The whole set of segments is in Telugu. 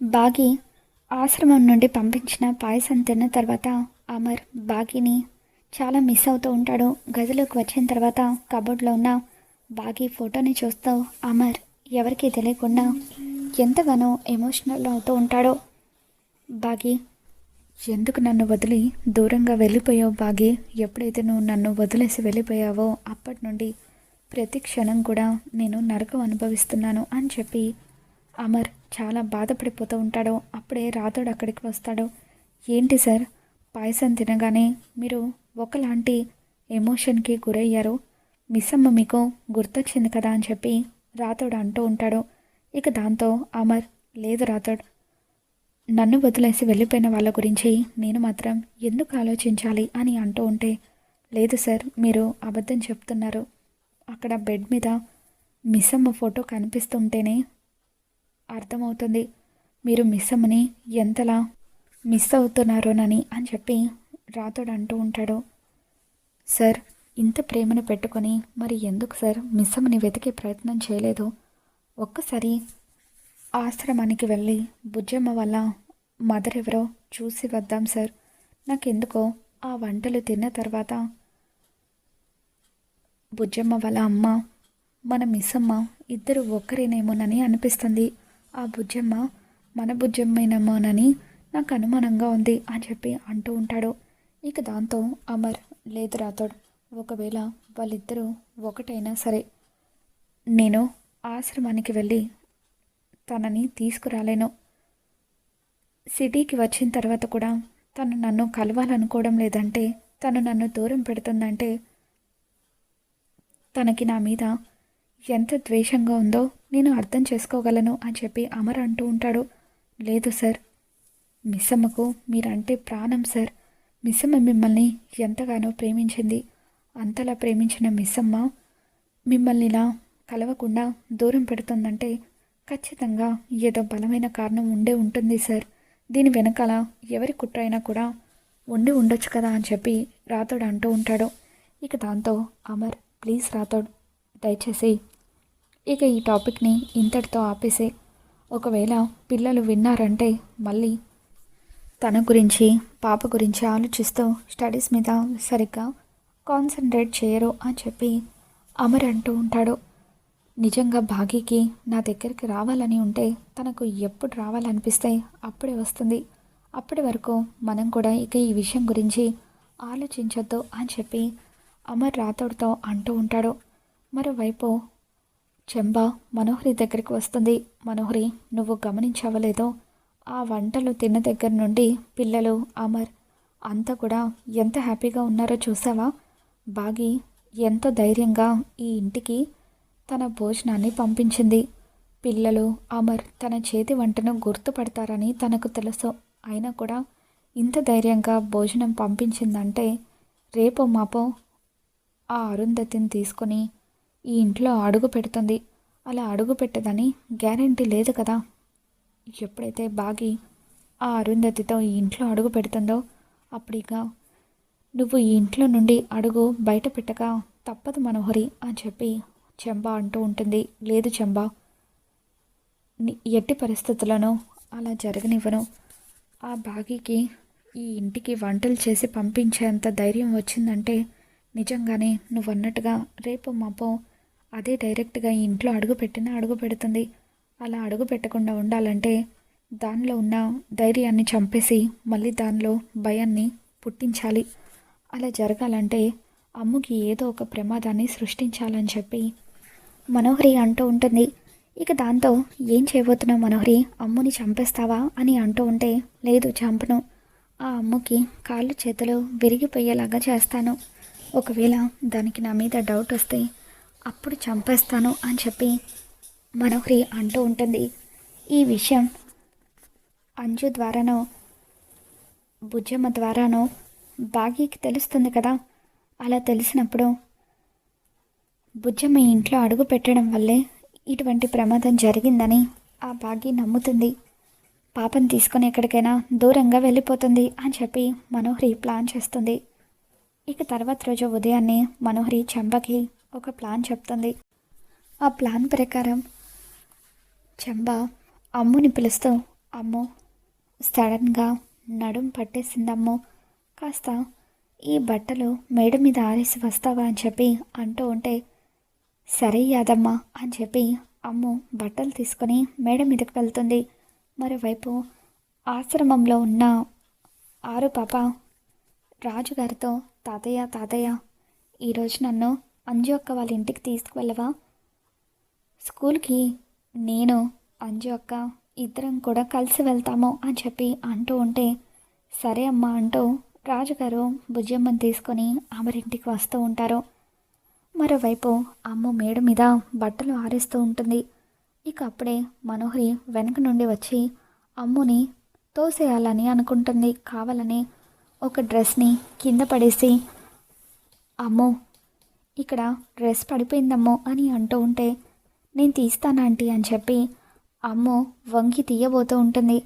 బాగి ఆశ్రమం నుండి పంపించిన పాయసం తిన్న తర్వాత అమర్ బాగిని చాలా మిస్ అవుతూ ఉంటాడు. గదిలోకి వచ్చిన తర్వాత కబోర్డ్లో ఉన్న బాగి ఫోటోని చూస్తూ అమర్ ఎవరికీ తెలియకుండా ఎంతగానో ఎమోషనల్ అవుతూ ఉంటాడో. బాగి, ఎందుకు నన్ను వదిలి దూరంగా వెళ్ళిపోయావు బాగి? ఎప్పుడైతే నువ్వు నన్ను వదిలేసి వెళ్ళిపోయావో అప్పటి నుండి ప్రతి క్షణం కూడా నేను నరకం అనుభవిస్తున్నాను అని చెప్పి అమర్ చాలా బాధపడిపోతూ ఉంటాడు. అప్పుడే రాథోడ్ అక్కడికి వస్తాడు. ఏంటి సార్, పాయసం తినగానే మీరు ఒకలాంటి ఎమోషన్కి గురయ్యారు, మిస్ అమ్మ మీకు గుర్తొచ్చింది కదా అని చెప్పి రాథోడ్ అంటూ ఉంటాడు. ఇక దాంతో అమర్, లేదు రాథోడ్, నన్ను వదిలేసి వెళ్ళిపోయిన వాళ్ళ గురించి నేను మాత్రం ఎందుకు ఆలోచించాలి అని అంటూ ఉంటే, లేదు సార్, మీరు అబద్ధం చెప్తున్నారు. అక్కడ బెడ్ మీద మిస్ అమ్మ ఫోటో కనిపిస్తుంటేనే అర్థమవుతుంది మీరు మిస్ అమ్మని ఎంతలా మిస్ అవుతున్నారోనని అని చెప్పి రాథోడ్ అంటూ ఉంటాడు. సార్, ఇంత ప్రేమను పెట్టుకొని మరి ఎందుకు సార్ మిస్ అమ్మని వెతికే ప్రయత్నం చేయలేదు? ఒక్కసారి ఆశ్రమానికి వెళ్ళి బుజ్జమ్మ వల్ల మదర్ ఎవరో చూసి వద్దాం సార్. నాకెందుకో ఆ వంటలు తిన్న తర్వాత బుజ్జమ్మ వాళ్ళ అమ్మ, మన మిస్ అమ్మ ఇద్దరు ఒక్కరేనేమోనని అనిపిస్తుంది. ఆ బుజ్జమ్మ మన బుజ్జమ్మేనేమోనని నాకు అనుమానంగా ఉంది అని చెప్పి అంటూ ఉంటాడు. ఇక దాంతో అమర్, లేదు రాథోడ్, ఒకవేళ వాళ్ళిద్దరూ ఒకటైనా సరే నేను ఆశ్రమానికి వెళ్ళి తనని తీసుకురాలేను. సిటీకి వచ్చిన తర్వాత కూడా తను నన్ను కలవాలనుకోవడం లేదంటే, తను నన్ను దూరం పెడుతుందంటే తనకి నా మీద ఎంత ద్వేషంగా ఉందో నేను అర్థం చేసుకోగలను అని చెప్పి అమర్ అంటూ ఉంటాడు. లేదు సార్, మిస్ అమ్మకు మీరంటే ప్రాణం సార్. మిస్ అమ్మ మిమ్మల్ని ఎంతగానో ప్రేమించింది. అంతలా ప్రేమించిన మిస్ అమ్మ మిమ్మల్ని ఇలా కలవకుండా దూరం పెడుతుందంటే ఖచ్చితంగా ఏదో బలమైన కారణం ఉండే ఉంటుంది సార్. దీని వెనకాల ఎవరి కుట్ర అయినా కూడా ఉండి ఉండొచ్చు కదా అని చెప్పి రాథోడ్ అంటూ ఉంటాడు. ఇక దాంతో అమర్, ప్లీజ్ రాథోడ్, దయచేసి ఇక ఈ టాపిక్ని ఇంతటితో ఆపేసే. ఒకవేళ పిల్లలు విన్నారంటే మళ్ళీ తన గురించి పాప గురించి ఆలోచిస్తూ స్టడీస్ మీద సరిగ్గా కాన్సన్ట్రేట్ చేయరు అని చెప్పి అమర్ అంటూ ఉంటాడు. నిజంగా భాగీకి నా దగ్గరికి రావాలని ఉంటే తనకు ఎప్పుడు రావాలనిపిస్తే అప్పుడే వస్తుంది. అప్పటి వరకు మనం కూడా ఇక ఈ విషయం గురించి ఆలోచించొద్దు అని చెప్పి అమర్ రాథోడ్తో అంటూ ఉంటాడు. మరోవైపు చెంబ మనోహరి దగ్గరికి వస్తుంది. మనోహరి, నువ్వు గమనించవలేదో, ఆ వంటలు తిన్న దగ్గర నుండి పిల్లలు, అమర్ అంతా కూడా ఎంత హ్యాపీగా ఉన్నారో చూసావా? బాగి ఎంతో ధైర్యంగా ఈ ఇంటికి తన భోజనాన్ని పంపించింది. పిల్లలు, అమర్ తన చేతి వంటను గుర్తుపడతారని తనకు తెలుసు. అయినా కూడా ఇంత ధైర్యంగా భోజనం పంపించిందంటే రేపో మాపో ఆ అరుంధతిని తీసుకొని ఈ ఇంట్లో అడుగు పెడుతుంది. అలా అడుగు పెట్టదని గ్యారంటీ లేదు కదా. ఎప్పుడైతే బాగి ఆ అరుంధతితో ఈ ఇంట్లో అడుగు పెడుతుందో అప్పుడిక నువ్వు ఈ ఇంట్లో నుండి అడుగు బయట పెట్టక తప్పదు మనోహరి అని చెప్పి చెంబ అంటూ ఉంటుంది. లేదు చెంబ, ఎట్టి పరిస్థితులను అలా జరగనివ్వను. ఆ బాగికి ఈ ఇంటికి వంటలు చేసి పంపించేంత ధైర్యం వచ్చిందంటే నిజంగానే నువ్వు అన్నట్టుగా రేపు మాపో అదే డైరెక్ట్గా ఈ ఇంట్లో అడుగు పెడుతుంది. అలా అడుగు పెట్టకుండా ఉండాలంటే దానిలో ఉన్న ధైర్యాన్ని చంపేసి మళ్ళీ దానిలో భయాన్ని పుట్టించాలి. అలా జరగాలంటే అమ్ముకి ఏదో ఒక ప్రమాదాన్ని సృష్టించాలని చెప్పి మనోహరి అంటూ ఉంటుంది. ఇక దాంతో ఏం చేయబోతున్నావు మనోహరి, అమ్ముని చంపేస్తావా అని అంటూ ఉంటే, లేదు చంపను, ఆ అమ్ముకి కాళ్ళు చేతులు విరిగిపోయేలాగా చేస్తాను. ఒకవేళ దానికి నా మీద డౌట్ వస్తే అప్పుడు చంపేస్తాను అని చెప్పి మనోహరి అంటూ ఉంటుంది. ఈ విషయం అంజు ద్వారానో బుజ్జమ్మ ద్వారానో బాగీకి తెలుస్తుంది కదా. అలా తెలిసినప్పుడు బుజ్జమ్మ ఇంట్లో అడుగు పెట్టడం వల్లే ఇటువంటి ప్రమాదం జరిగిందని ఆ బాగి నమ్ముతుంది. పాపను తీసుకొని ఎక్కడికైనా దూరంగా వెళ్ళిపోతుంది అని చెప్పి మనోహరి ప్లాన్ చేస్తుంది. ఇక తర్వాత రోజు ఉదయాన్నే మనోహరి చంబకి ఒక ప్లాన్ చెప్తుంది. ఆ ప్లాన్ ప్రకారం చంబ అమ్ముని పిలుస్తూ, అమ్మో సడన్గా నడుం పట్టేసిందమ్మో, కాస్త ఈ బట్టలు మేడ మీద ఆరేసి వస్తావా అని చెప్పి అంటూ ఉంటే, సరే యాదమ్మ అని చెప్పి అమ్ము బట్టలు తీసుకొని మేడ మీదకి వెళ్తుంది. మరోవైపు ఆశ్రమంలో ఉన్న ఆరు పాప రాజుగారితో, తాతయ్య తాతయ్య ఈరోజు నన్ను అంజు అక్క వాళ్ళ ఇంటికి తీసుకువెళ్ళవా? స్కూల్కి నేను అంజు అక్క ఇద్దరం కూడా కలిసి వెళ్తాము అని చెప్పి అంటూ ఉంటే, సరే అమ్మా అంటూ రాజుగారు బుజ్జమ్మని తీసుకొని అమరింటికి వస్తూ ఉంటారు. మరోవైపు అమ్మ మేడ మీద బట్టలు ఆరేస్తూ ఉంటుంది. ఇక అప్పుడే మనోహరి వెనక నుండి వచ్చి అమ్ముని తోసేయాలని అనుకుంటుంది. కావాలని ఒక డ్రెస్ని కింద పడేసి, అమ్మో ఇక్కడ డ్రెస్ పడిపోయిందమ్మో అని అంటూ ఉంటే, నేను తీస్తాను ఆంటీ అని చెప్పి అమ్ము వంగి తీయబోతూ ఉంటుంది.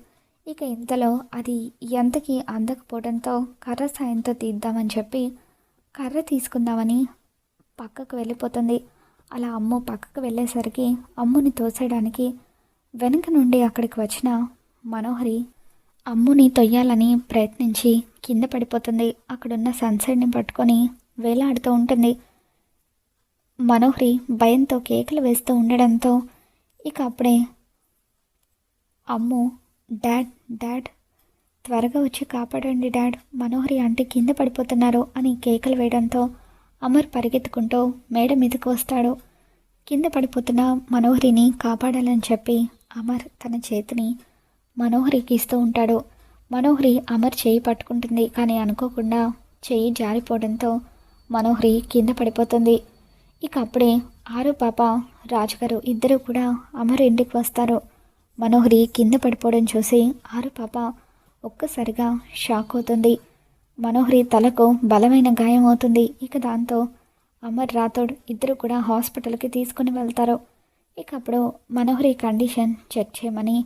ఇక ఇంతలో అది ఎంతకి అందకపోవడంతో కర్ర సాయంతో తీద్దామని చెప్పి కర్ర తీసుకుందామని పక్కకు వెళ్ళిపోతుంది. అలా అమ్ము పక్కకు వెళ్ళేసరికి అమ్ముని తోసేయడానికి వెనుక నుండి అక్కడికి వచ్చిన మనోహరి అమ్ముని తొయ్యాలని ప్రయత్నించి కింద పడిపోతుంది. అక్కడున్న సన్సైడ్ని పట్టుకొని వేలాడుతూ ఉంటుంది. మనోహరి భయంతో కేకలు వేస్తూ ఉండడంతో ఇక అప్పుడే అమ్ము, డాడ్ డాడ్ త్వరగా వచ్చి కాపాడండి డాడ్, మనోహరి ఆంటీ కింద పడిపోతున్నారు అని కేకలు వేయడంతో అమర్ పరిగెత్తుకుంటూ మేడ మీదకు వస్తాడు. కింద పడిపోతున్న మనోహరిని కాపాడాలని చెప్పి అమర్ తన చేతిని మనోహరికి ఇస్తూ ఉంటాడు. మనోహరి అమర్ చేయి పట్టుకుంటుంది. కానీ అనుకోకుండా చేయి జారిపోవడంతో మనోహరి కింద పడిపోతుంది. ఇక అప్పుడే ఆరు పాప రాజుగారు ఇద్దరు కూడా అమర్ ఇంటికి వస్తారు. మనోహరి కింద పడిపోవడం చూసి ఆరు పాప ఒక్కసారిగా షాక్ అవుతుంది. మనోహరి తలకు బలమైన గాయం అవుతుంది. ఇక దాంతో అమర్ రాథోడ్ ఇద్దరు కూడా హాస్పిటల్కి తీసుకుని వెళ్తారు. ఇక అప్పుడు మనోహరి కండిషన్ చెక్ చేయమని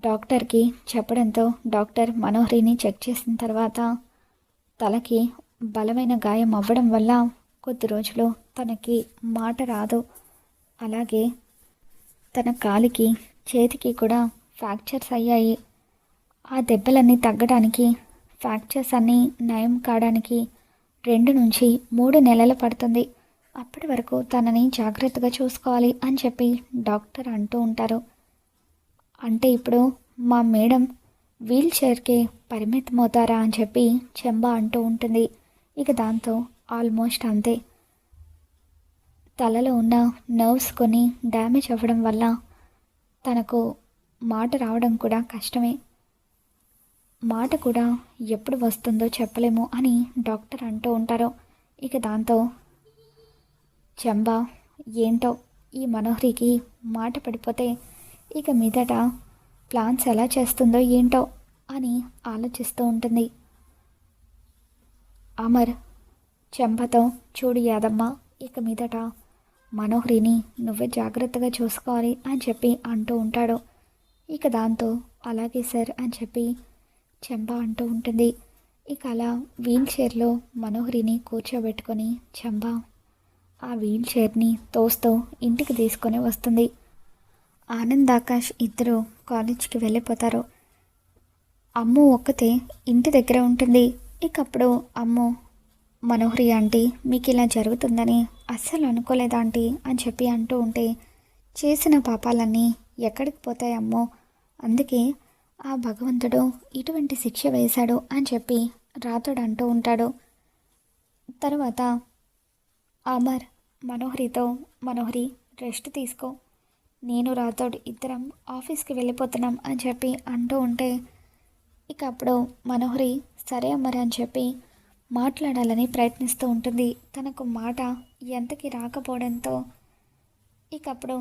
డాక్టర్కి చెప్పడంతో డాక్టర్ మనోహరిని చెక్ చేసిన తర్వాత తలకి బలమైన గాయం అవ్వడం వల్ల కొద్ది రోజులు తనకి మాట రాదు. అలాగే తన కాలికి చేతికి కూడా ఫ్రాక్చర్స్ అయ్యాయి. ఆ దెబ్బలన్నీ తగ్గడానికి, ఫ్రాక్చర్స్ అన్నీ నయం కావడానికి 2 నుంచి 3 నెలలు పడుతుంది. అప్పటి వరకు తనని జాగ్రత్తగా చూసుకోవాలి అని చెప్పి డాక్టర్ అంటూ ఉంటారు. అంటే ఇప్పుడు మా మేడం వీల్ చైర్కే పరిమితమవుతారా అని చెప్పి చెంబా అంటూ ఉంటుంది. ఇక దాంతో ఆల్మోస్ట్ అంతే. తలలో ఉన్న నర్వ్స్ కొన్ని డ్యామేజ్ అవ్వడం వల్ల తనకు మాట రావడం కూడా కష్టమే. మాట కూడా ఎప్పుడు వస్తుందో చెప్పలేము అని డాక్టర్ అంటూ ఉంటారు. ఇక దాంతో చెంబా ఏంటో ఈ మనోహరికి మాట పడిపోతే ఇక మీదట ప్లాన్స్ ఎలా చేస్తుందో ఏంటో అని ఆలోచిస్తూ ఉంటుంది. అమర్ చెంపతో, చూడు యాదమ్మ, ఇక మీదట మనోహరిని నువ్వే జాగ్రత్తగా చూసుకోవాలి అని చెప్పి అంటూ ఉంటాడు. ఇక దాంతో అలాగే సార్ అని చెప్పి చెంప అంటూ ఉంటుంది. ఇక అలా వీల్ చైర్లో మనోహరిని కూర్చోబెట్టుకొని చెంప ఆ వీల్ చైర్ని తోస్తూ ఇంటికి తీసుకొని వస్తుంది. ఆనంద్, ఆకాష్ ఇద్దరు కాలేజ్కి వెళ్ళిపోతారు. అమ్ము ఒక్కతే ఇంటి దగ్గర ఉంటుంది. ఇక అప్పుడు అమ్ము, మనోహరి ఆంటీ మీకు ఇలా జరుగుతుందని అస్సలు అనుకోలేదా ఆంటీ అని చెప్పి అంటూ ఉంటే, చేసిన పాపాలన్నీ ఎక్కడికి పోతాయమ్మో, అందుకే ఆ భగవంతుడు ఇటువంటి శిక్ష వేశాడు అని చెప్పి రాథోడ్ అంటూ ఉంటాడు. తర్వాత అమర్ మనోహరితో, మనోహరి రెస్ట్ తీసుకో, నేను రాథోడ్ ఇద్దరం ఆఫీస్కి వెళ్ళిపోతున్నాం అని చెప్పి అంటూ ఉంటే, ఇక అప్పుడు మనోహరి సరే అమర్ అని చెప్పి మాట్లాడాలని ప్రయత్నిస్తూ ఉంటుంది. తనకు మాట ఎంతకి రాకపోవడంతో ఇక అప్పుడు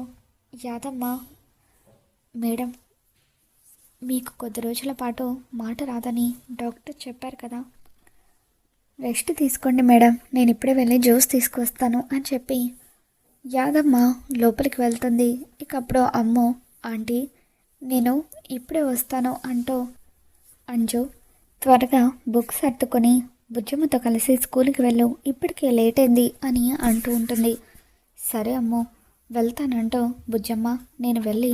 యాదమ్మ, మేడం మీకు కొద్ది రోజుల పాటు మాట రాదని డాక్టర్ చెప్పారు కదా, రెస్ట్ తీసుకోండి మేడం, నేను ఇప్పుడే వెళ్ళి జ్యూస్ తీసుకొస్తాను అని చెప్పి యాదమ్మ లోపలికి వెళ్తుంది. ఇక అప్పుడు అమ్మో, ఆంటీ నేను ఇప్పుడే వస్తాను అంటూ అంజు త్వరగా బుక్స్ సర్దుకొని బుజ్జమ్మతో కలిసి స్కూల్కి వెళ్ళు, ఇప్పటికే లేట్ అయింది అని అంటూ ఉంటుంది. సరే అమ్మో వెళ్తానంటూ బుజ్జమ్మ నేను వెళ్ళి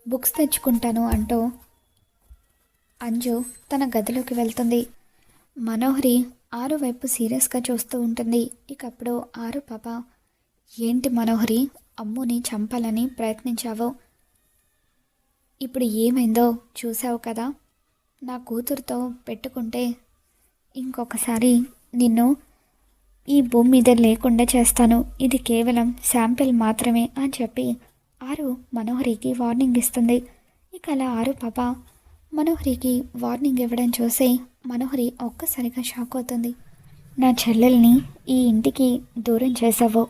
బుక్స్ తెచ్చుకుంటాను అంటూ అంజు తన గదిలోకి వెళ్తుంది. మనోహరి ఆరు వైపు సీరియస్గా చూస్తూ ఉంటుంది. ఇకప్పుడు ఆరు పాప, ఏంటి మనోహరి, అమ్ముని చంపాలని ప్రయత్నించావు, ఇప్పుడు ఏమైందో చూసావు కదా, నా కూతురుతో పెట్టుకుంటే ఇంకొకసారి నిన్ను ఈ భూమి మీద లేకుండా చేస్తాను, ఇది కేవలం శాంపిల్ మాత్రమే అని చెప్పి ఆరు మనోహరికి వార్నింగ్ ఇస్తుంది. ఇక అలా ఆరు పాప మనోహరికి వార్నింగ్ ఇవ్వడం చూసి మనోహరి ఒక్కసారిగా షాక్ అవుతుంది. నా చెల్లెల్ని ఈ ఇంటికి దూరం చేసావు,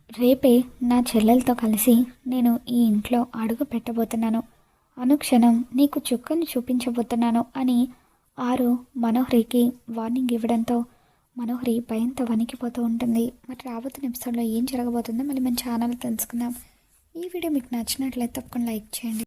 రేపే నా చెల్లెలతో కలిసి నేను ఈ ఇంట్లో అడుగు పెట్టబోతున్నాను, అనుక్షణం నీకు చుక్కలు చూపించబోతున్నాను అని ఆరు మనోహరికి వార్నింగ్ ఇవ్వడంతో మనోహరి భయంతో వణికిపోతూ ఉంటుంది. మరి రాబోతున్న ఎపిసోడ్లో ఏం జరగబోతుందో మళ్ళీ మన ఛానల్ తెలుసుకుందాం. ఈ వీడియో మీకు నచ్చినట్లయితే తప్పకుండా లైక్ చేయండి.